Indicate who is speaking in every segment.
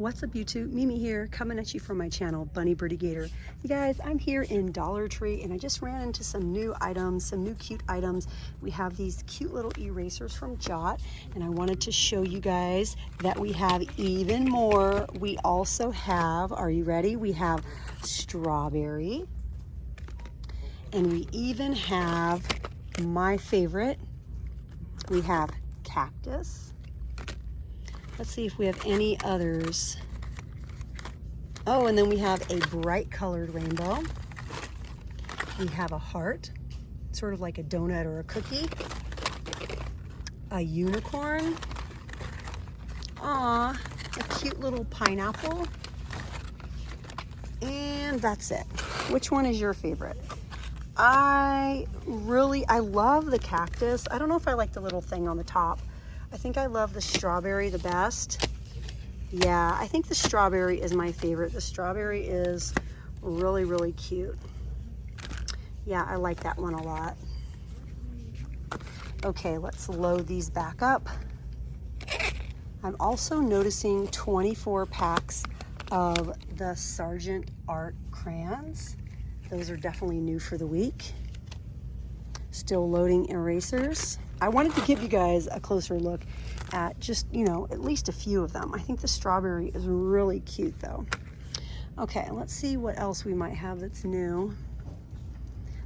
Speaker 1: What's up YouTube? Mimi here, coming at you from my channel, Bunny Birdy Gator. You guys, I'm here in Dollar Tree and I just ran into some new items, some new cute items. We have these cute little erasers from Jot and I wanted to show you guys that we have even more. We also have, are you ready? We have strawberry and we even have my favorite. We have cactus. Let's see if we have any others. Oh, and then we have a bright colored rainbow. We have a heart, sort of like a donut or a cookie. A unicorn. Aw, a cute little pineapple. And that's it. Which one is your favorite? I love the cactus. I don't know if I like the little thing on the top. I think I love the strawberry the best. Yeah, I think the strawberry is my favorite. The strawberry is really, really cute. Yeah, I like that one a lot. Okay, let's load these back up. I'm also noticing 24 packs of the Sargent Art crayons. Those are definitely new for the week. Still loading erasers. I wanted to give you guys a closer look at just, at least a few of them. I think the strawberry is really cute though. Okay, let's see what else we might have that's new.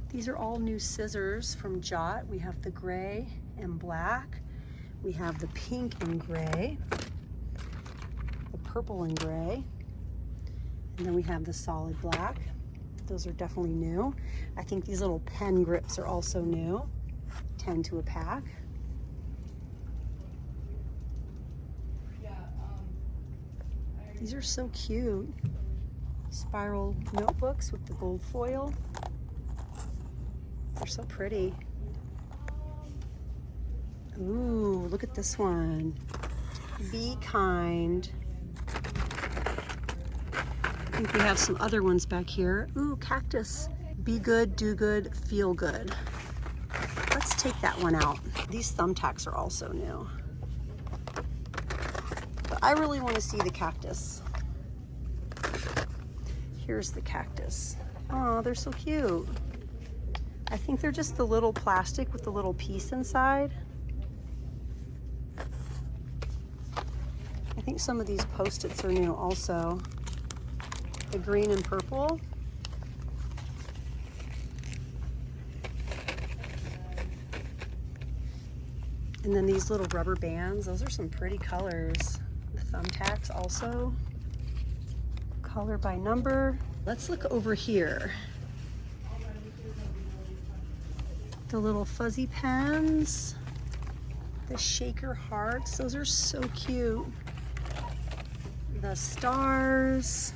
Speaker 1: These are all new scissors from Jot. We have the gray and black. We have the pink and gray, the purple and gray, and then we have the solid black. Those are definitely new. I think these little pen grips are also new. 10 to a pack. These are so cute. Spiral notebooks with the gold foil. They're so pretty. Ooh, look at this one. Be kind. I think we have some other ones back here. Ooh, cactus. Be good, do good, feel good. Let's take that one out. These thumbtacks are also new. But I really want to see the cactus. Here's the cactus. Oh, they're so cute. I think they're just the little plastic with the little piece inside. I think some of these Post-its are new also. The green and purple. And then these little rubber bands, those are some pretty colors. The thumbtacks also. Color by number. Let's look over here. The little fuzzy pens. The shaker hearts, those are so cute. The stars.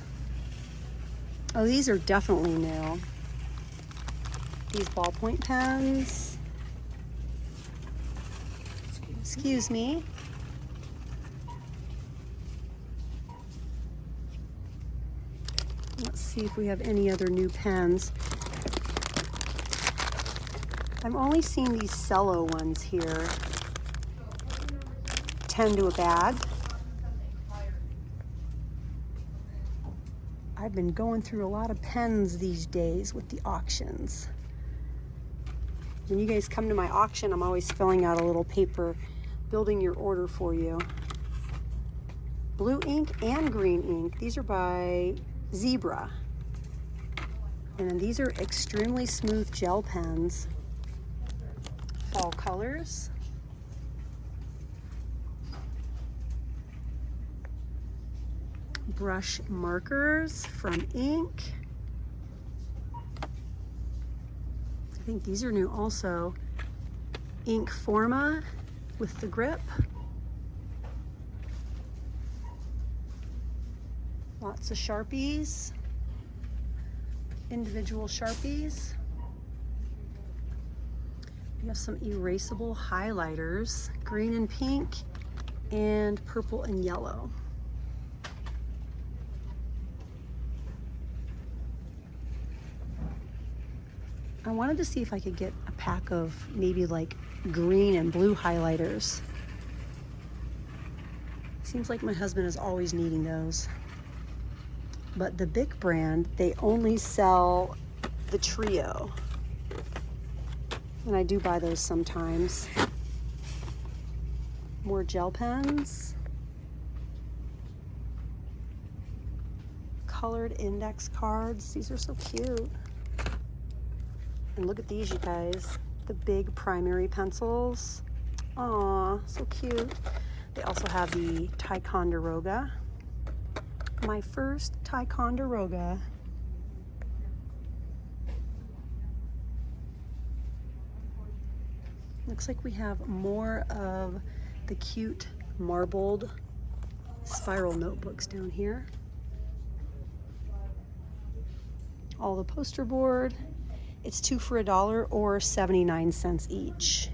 Speaker 1: Oh, these are definitely new. These ballpoint pens. Excuse me. Let's see if we have any other new pens. I'm only seeing these cello ones here. 10 to a bag. I've been going through a lot of pens these days with the auctions. When you guys come to my auction, I'm always filling out a little paper, building your order for you. Blue ink and green ink. These are by Zebra. And then these are extremely smooth gel pens. Fall colors. Brush markers from Ink. I think these are new also. Ink Forma with the grip. Lots of Sharpies. Individual Sharpies. We have some erasable highlighters, green and pink, and purple and yellow. I wanted to see if I could get a pack of maybe like green and blue highlighters. Seems like my husband is always needing those. But the big brand, they only sell the trio. And I do buy those sometimes. More gel pens. Colored index cards. These are so cute. And look at these, you guys. The big primary pencils. Aw, so cute. They also have the Ticonderoga. My first Ticonderoga. Looks like we have more of the cute marbled spiral notebooks down here. All the poster board. It's 2 for $1 or 79 cents each.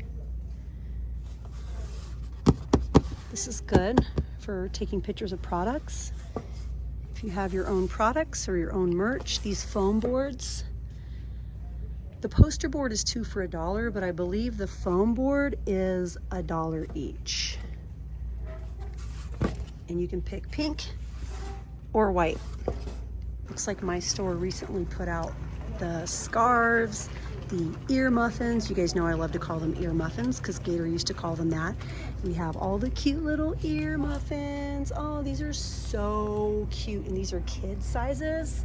Speaker 1: This is good for taking pictures of products. If you have your own products or your own merch, these foam boards. The poster board is 2 for $1, but I believe the foam board is $1 each. And you can pick pink or white. Looks like my store recently put out the scarves, the ear muffins. You guys know I love to call them ear muffins because Gator used to call them that. We have all the cute little ear muffins. Oh, these are so cute. And these are kid sizes.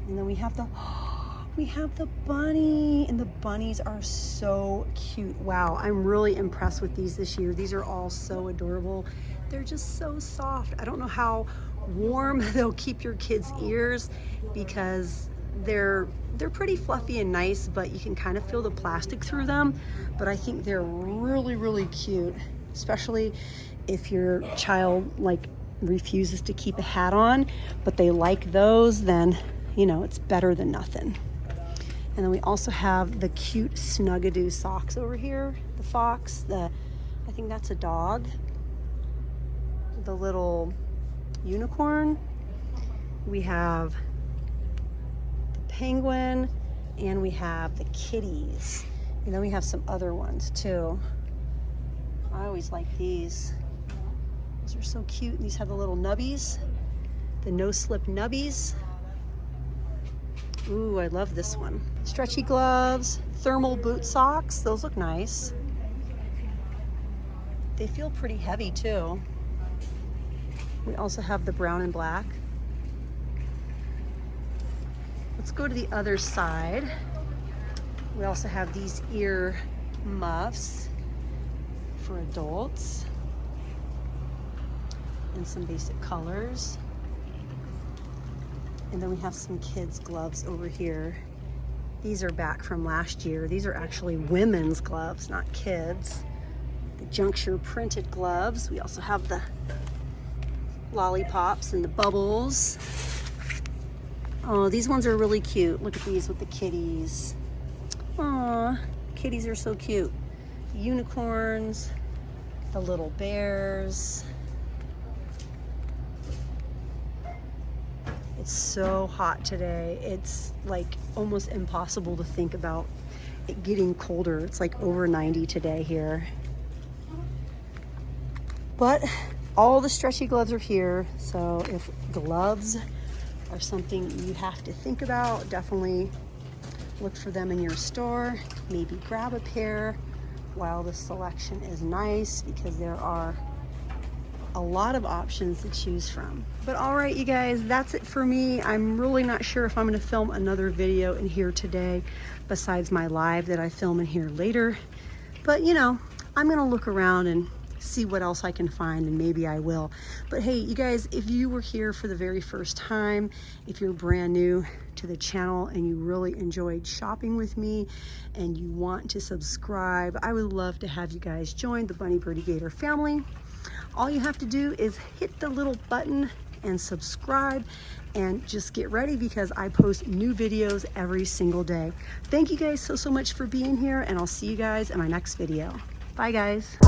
Speaker 1: And then we have the bunny, and the bunnies are so cute. Wow, I'm really impressed with these this year. These are all so adorable. They're just so soft. I don't know how warm they'll keep your kids' ears because they're pretty fluffy and nice, but you can kind of feel the plastic through them. But I think they're really, really cute, especially if your child like refuses to keep a hat on, but they like those, then you know it's better than nothing. And then we also have the cute Snuggadoo socks over here. The fox, I think that's a dog. The little unicorn. We have the penguin, and we have the kitties. And then we have some other ones too. I always like these. These are so cute. These have the little nubbies, the no-slip nubbies. Ooh, I love this one. Stretchy gloves, thermal boot socks. Those look nice. They feel pretty heavy too. We also have the brown and black. Let's go to the other side. We also have these ear muffs for adults in some basic colors. And then we have some kids' gloves over here. These are back from last year. These are actually women's gloves, not kids. The juncture printed gloves. We also have the lollipops and the bubbles. Oh, these ones are really cute. Look at these with the kitties. Aw, kitties are so cute. The unicorns, the little bears. It's so hot today. It's like almost impossible to think about it getting colder. It's like over 90 today here. But all the stretchy gloves are here. So if gloves are something you have to think about, definitely look for them in your store. Maybe grab a pair while the selection is nice, because there are a lot of options to choose from. But all right, you guys, that's it for me. I'm really not sure if I'm going to film another video in here today besides my live that I film in here later. But you know, I'm going to look around and see what else I can find, and maybe I will. But hey, you guys, if you were here for the very first time, if you're brand new to the channel and you really enjoyed shopping with me and you want to subscribe, I would love to have you guys join the Bunny Birdie Gator family. All you have to do is hit the little button and subscribe, and just get ready because I post new videos every single day. Thank you guys so much for being here, and I'll see you guys in my next video. Bye guys.